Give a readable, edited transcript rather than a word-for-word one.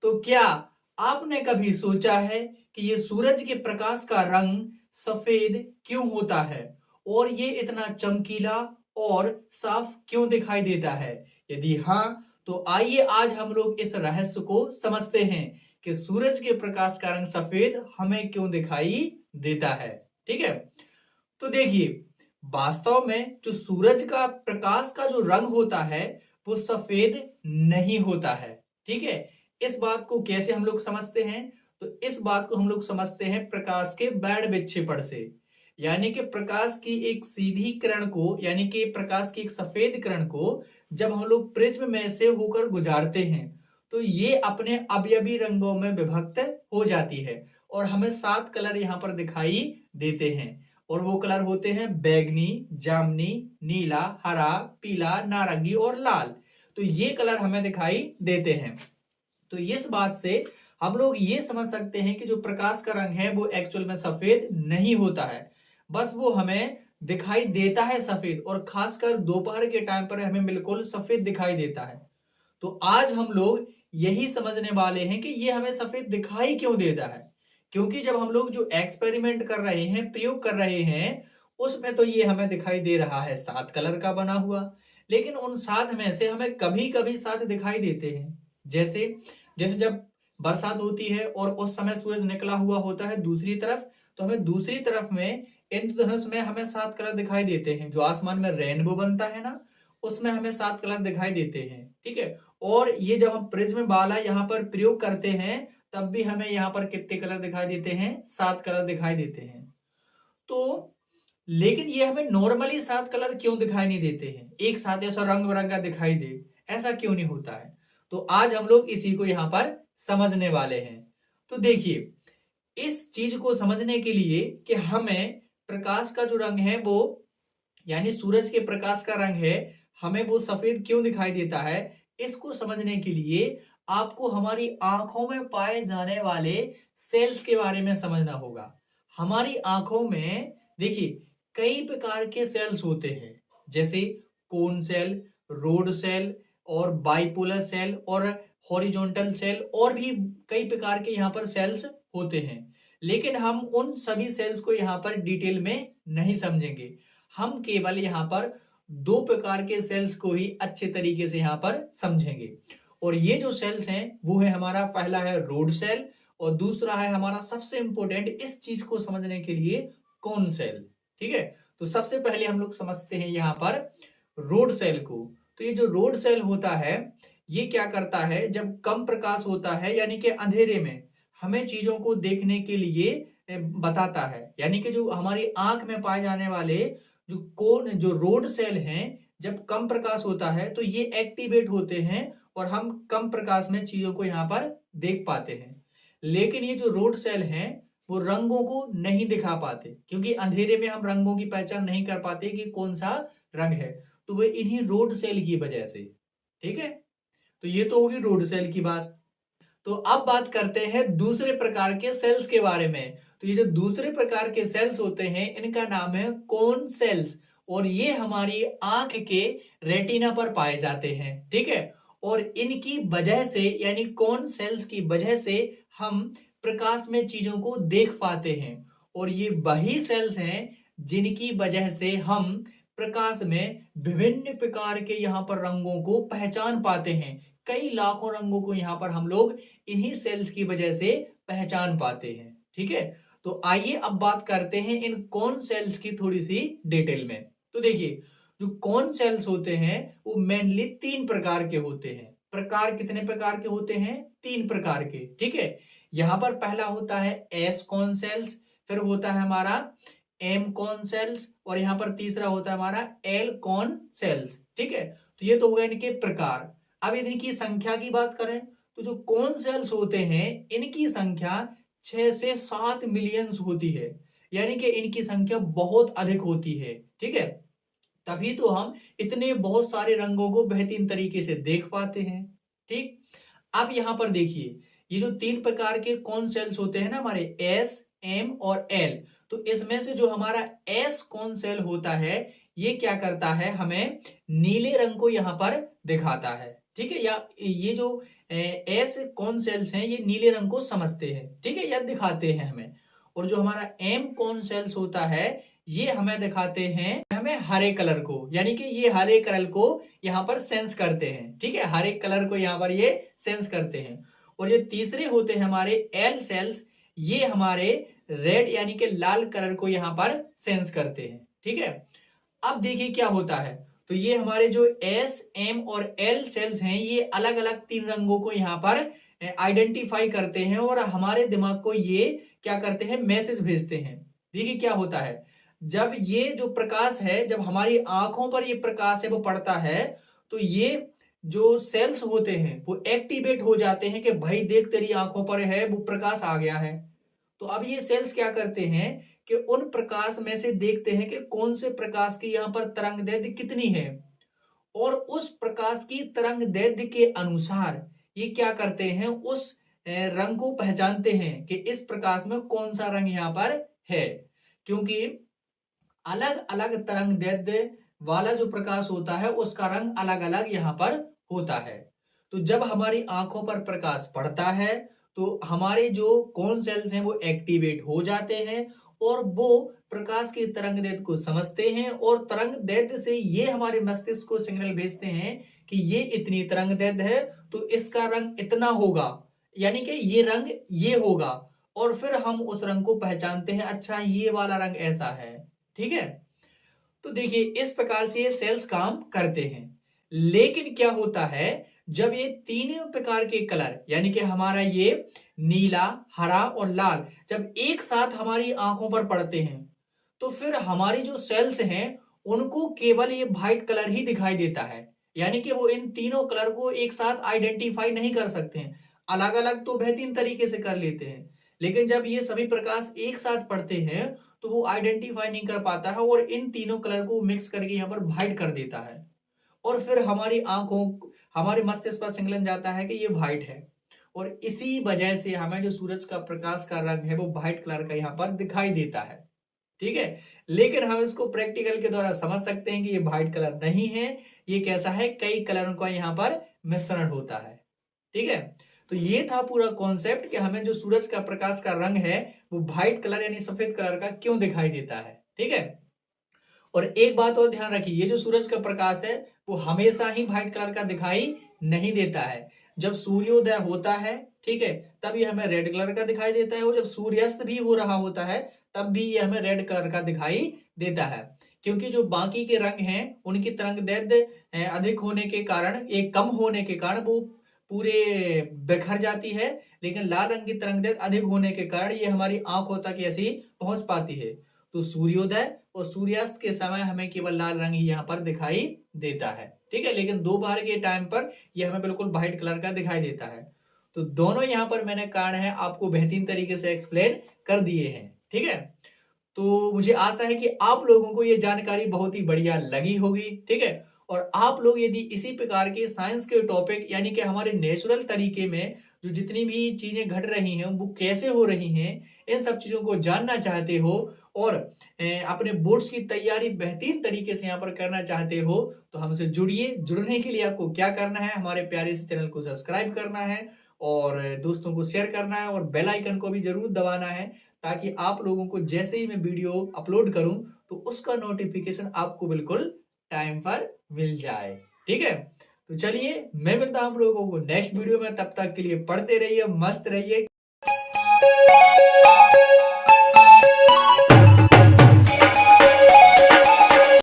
तो क्या आपने कभी सोचा है कि ये सूरज के प्रकाश का रंग सफेद क्यों होता है और ये इतना चमकीला और साफ क्यों दिखाई देता है? यदि हाँ, तो आइए आज हम लोग इस रहस्य को समझते हैं कि सूरज के प्रकाश का रंग सफेद हमें क्यों दिखाई देता है। ठीक है, तो देखिए, वास्तव में जो सूरज का प्रकाश का जो रंग होता है वो सफेद नहीं होता है। ठीक है, इस बात को कैसे हम लोग समझते हैं? तो इस बात को हम लोग समझते हैं प्रकाश के बैंड विक्षेपण से। यानी कि प्रकाश की एक सीधी किरण को, यानी कि प्रकाश की एक सफेद किरण को जब हम लोग प्रिज्म में से होकर गुजारते हैं तो ये अपने अवयवी रंगों में विभक्त हो जाती है और हमें 7 कलर यहाँ पर दिखाई देते हैं। और वो कलर होते हैं बैगनी, जामुनी, नीला, हरा, पीला, नारंगी और लाल। तो ये कलर हमें दिखाई देते हैं। तो इस बात से हम लोग ये समझ सकते हैं कि जो प्रकाश का रंग है वो एक्चुअल में सफेद नहीं होता है, बस वो हमें दिखाई देता है सफेद, और खासकर दोपहर के टाइम पर हमें बिल्कुल सफेद दिखाई देता है। तो आज हम लोग यही समझने वाले हैं कि ये हमें सफेद दिखाई क्यों देता है। क्योंकि जब हम लोग जो एक्सपेरिमेंट कर रहे हैं, प्रयोग कर रहे हैं, उसमें तो ये हमें दिखाई दे रहा है 7 कलर का बना हुआ, लेकिन उन 7 में से हमें कभी कभी 7 दिखाई देते हैं। जैसे जैसे जब बरसात होती है और उस समय सूरज निकला हुआ होता है दूसरी तरफ, तो हमें दूसरी तरफ में इंद्रधनुष में हमें 7 कलर दिखाई देते हैं। जो आसमान में रेनबो बनता है ना, उसमें हमें 7 कलर दिखाई देते हैं। ठीक है, और ये जब हम प्रिज्म वाला यहाँ पर प्रयोग करते हैं तब भी हमें यहाँ पर कितने कलर दिखाई देते हैं? 7 कलर दिखाई देते हैं। तो लेकिन ये हमें नॉर्मली 7 कलर क्यों दिखाई नहीं देते हैं? एक साथ ऐसा रंग बिरंगा दिखाई दे, ऐसा क्यों नहीं होता है? तो आज हम लोग इसी को यहाँ पर समझने वाले हैं। तो देखिए, इस चीज को समझने के लिए कि हमें प्रकाश का जो रंग है वो, यानी सूरज के प्रकाश का रंग है, हमें वो सफेद क्यों दिखाई देता है, इसको समझने के लिए आपको हमारी आंखों में पाए जाने वाले सेल्स के बारे में समझना होगा। हमारी आंखों में देखिए कई प्रकार के सेल्स होते हैं, जैसे कोन सेल, रोड सेल और बाइपोलर सेल और हॉरिजॉन्टल सेल, और भी कई प्रकार के यहाँ पर सेल्स होते हैं। लेकिन हम उन सभी सेल्स को यहाँ पर डिटेल में नहीं समझेंगे। हम केवल यहाँ पर 2 प्रकार के सेल्स को ही अच्छे तरीके से यहाँ पर समझेंगे। और ये जो सेल्स हैं वो है हमारा, पहला है रोड सेल और दूसरा है हमारा सबसे इंपॉर्टेंट इस चीज को समझने के लिए कोन सेल। ठीक है, तो सबसे पहले हम लोग समझते हैं यहाँ पर रोड सेल को। तो ये जो रोड सेल होता है ये क्या करता है, जब कम प्रकाश होता है यानी कि अंधेरे में हमें चीजों को देखने के लिए बताता है। यानी कि जो हमारी आंख में पाए जाने वाले जो रोड सेल हैं, जब कम प्रकाश होता है तो ये एक्टिवेट होते हैं और हम कम प्रकाश में चीजों को यहाँ पर देख पाते हैं। लेकिन ये जो रोड सेल हैं वो रंगों को नहीं दिखा पाते, क्योंकि अंधेरे में हम रंगों की पहचान नहीं कर पाते कि कौन सा रंग है। तो वो इन्हीं रोड सेल की वजह से। ठीक है, तो ये तो होगी रोड सेल की बात। तो अब बात करते हैं दूसरे प्रकार के सेल्स के बारे में। तो ये जो दूसरे प्रकार के सेल्स होते हैं इनका नाम है कोन सेल्स, और ये हमारी आंख के रेटिना पर पाए जाते हैं। ठीक है, और इनकी वजह से, यानी कोन सेल्स की वजह से हम प्रकाश में चीजों को देख पाते हैं। और ये वही सेल्स हैं जिनकी वजह से हम प्रकाश में विभिन्न प्रकार के यहाँ पर रंगों को पहचान पाते हैं। कई लाखों रंगों को यहाँ पर हम लोग इन्हीं सेल्स की वजह से पहचान पाते हैं। ठीक है, तो आइए अब बात करते हैं इन कौन सेल्स की थोड़ी सी डिटेल में। तो देखिए, जो कौन सेल्स होते हैं वो मेनली 3 प्रकार के होते हैं। प्रकार कितने प्रकार के होते हैं? 3 प्रकार के। ठीक है, यहां पर पहला होता है एस कौन सेल्स, फिर होता है हमारा एम कौन सेल्स, और यहां पर तीसरा होता है हमारा एल कौन सेल्स। ठीक है, तो ये तो हो गए इनके प्रकार। अब इनकी संख्या की बात करें तो जो कौन सेल्स होते हैं इनकी संख्या 6 से 7 मिलियंस होती है, यानी कि इनकी संख्या बहुत अधिक होती है। ठीक है, तभी तो हम इतने बहुत सारे रंगों को बेहतरीन तरीके से देख पाते हैं। ठीक, अब यहां पर देखिए, ये जो 3 प्रकार के कौन सेल्स होते हैं ना हमारे, एस, एम और एल, तो इसमें से जो हमारा एस कौन सेल होता है ये क्या करता है, हमें नीले रंग को यहां पर दिखाता है। ठीक है, या ये जो एस कौन सेल्स हैं ये नीले रंग को समझते हैं, ठीक है, या दिखाते हैं हमें। और जो हमारा एम कौन सेल्स होता है ये हमें दिखाते हैं हमें हरे कलर को, यानी कि ये हरे कलर को यहाँ पर सेंस करते हैं, ठीक है, हरे कलर को यहाँ पर ये सेंस करते हैं। और ये तीसरे होते हैं हमारे एल सेल्स, ये हमारे रेड यानी कि लाल कलर को यहाँ पर सेंस करते हैं, ठीक है। अब देखिए क्या होता है, तो ये हमारे जो एस एम और एल सेल्स हैं ये अलग अलग 3 रंगों को यहाँ पर आइडेंटिफाई करते हैं और हमारे दिमाग को ये क्या करते हैं, मैसेज भेजते हैं। देखिए क्या होता है, जब ये जो प्रकाश है, जब हमारी आंखों पर ये प्रकाश है वो पड़ता है, तो ये जो सेल्स होते हैं वो एक्टिवेट हो जाते हैं कि भाई देख तेरी आंखों पर है वो प्रकाश आ गया है। तो अब ये सेल्स क्या करते हैं कि उन प्रकाश में से देखते हैं कि कौन से प्रकाश की यहाँ पर तरंग दैर्ध्य कितनी है, और उस प्रकाश की तरंग दैर्ध्य के अनुसार ये क्या करते हैं, उस रंग को पहचानते हैं कि इस प्रकाश में कौन सा रंग यहाँ पर है। क्योंकि अलग अलग तरंग दैर्ध्य वाला जो प्रकाश होता है उसका रंग अलग अलग यहाँ पर होता है। तो जब हमारी आंखों पर प्रकाश पड़ता है तो हमारे जो कौन सेल्स हैं वो एक्टिवेट हो जाते हैं और वो प्रकाश की तरंग दैर्ध्य को समझते हैं, और तरंग दैर्ध्य से ये हमारे मस्तिष्क को सिग्नल भेजते हैं कि ये इतनी तरंग दैर्ध्य है तो इसका रंग इतना होगा, यानी कि ये रंग ये होगा, और फिर हम उस रंग को पहचानते हैं, अच्छा ये वाला रंग ऐसा है, ठीक है। तो देखिए इस प्रकार से ये सेल्स काम करते हैं। लेकिन क्या होता है, जब ये तीनों प्रकार के कलर यानी कि हमारा ये नीला, हरा और लाल जब एक साथ हमारी आंखों पर पड़ते हैं तो फिर हमारी जो सेल्स हैं उनको केवल ये व्हाइट कलर ही दिखाई देता है, यानी कि वो इन तीनों कलर को एक साथ आइडेंटिफाई नहीं कर सकते हैं। अलग अलग तो बेहतरीन तरीके से कर लेते हैं, लेकिन जब ये सभी प्रकाश एक साथ पड़ते हैं तो वो आइडेंटिफाई नहीं कर पाता है और इन तीनों कलर को मिक्स करके यहाँ पर व्हाइट कर देता है, और फिर हमारी आंखों हमारे मस्तिष्क पर सिग्नल जाता है कि ये व्हाइट है। और इसी वजह से हमें जो सूरज का प्रकाश का रंग है वो व्हाइट कलर का यहाँ पर दिखाई देता है, ठीक है। लेकिन हम इसको प्रैक्टिकल के द्वारा समझ सकते हैं कि ये व्हाइट कलर नहीं है, ये कैसा है, कई कलरों का यहाँ पर मिश्रण होता है, ठीक है। तो ये था पूरा कॉन्सेप्ट कि हमें जो सूरज का प्रकाश का रंग है वो व्हाइट कलर यानी सफेद कलर का क्यों दिखाई देता है, ठीक है। और एक बात और ध्यान रखिए, ये जो सूरज का प्रकाश है वो हमेशा ही व्हाइट कलर का दिखाई नहीं देता है। जब सूर्योदय होता है, ठीक है, तब ये हमें रेड कलर का दिखाई देता है, और जब सूर्यास्त भी हो रहा होता है तब भी ये हमें रेड कलर का दिखाई देता है। क्योंकि जो बाकी के रंग हैं उनकी तरंग दैर्ध्य अधिक होने के कारण, एक कम होने के कारण वो पूरे बिखर जाती है, लेकिन लाल रंग की तरंग दैर्ध्य अधिक होने के कारण ये हमारी आंखों तक ऐसी पहुंच पाती है। तो सूर्योदय और सूर्यास्त के समय हमें केवल लाल रंग ही यहाँ पर दिखाई देता है, ठीक है, लेकिन दोपहर के टाइम पर यह हमें बिल्कुल व्हाइट कलर का दिखाई देता है। तो दोनों यहाँ पर मैंने कारण है आपको बेहतरीन तरीके से एक्सप्लेन कर दिए हैं, ठीक है। तो मुझे आशा है कि आप लोगों को ये जानकारी बहुत ही बढ़िया लगी होगी, ठीक है। और आप लोग यदि इसी प्रकार के साइंस के टॉपिक यानी कि हमारे नेचुरल तरीके में जो जितनी भी चीजें घट रही हैं वो कैसे हो रही हैं, इन सब चीजों को जानना चाहते हो और अपने बोर्ड्स की तैयारी बेहतरीन तरीके से यहाँ पर करना चाहते हो तो हमसे जुड़िए। जुड़ने के लिए आपको क्या करना है, हमारे प्यारे से चैनल को सब्सक्राइब करना है और दोस्तों को शेयर करना है और बेल आइकन को भी जरूर दबाना है, ताकि आप लोगों को जैसे ही मैं वीडियो अपलोड करूं तो उसका नोटिफिकेशन आपको बिल्कुल टाइम पर मिल जाए, ठीक है। तो चलिए मैं मिलता हूं आप लोगों को नेक्स्ट वीडियो में, तब तक के लिए पढ़ते रहिए, मस्त रहिए।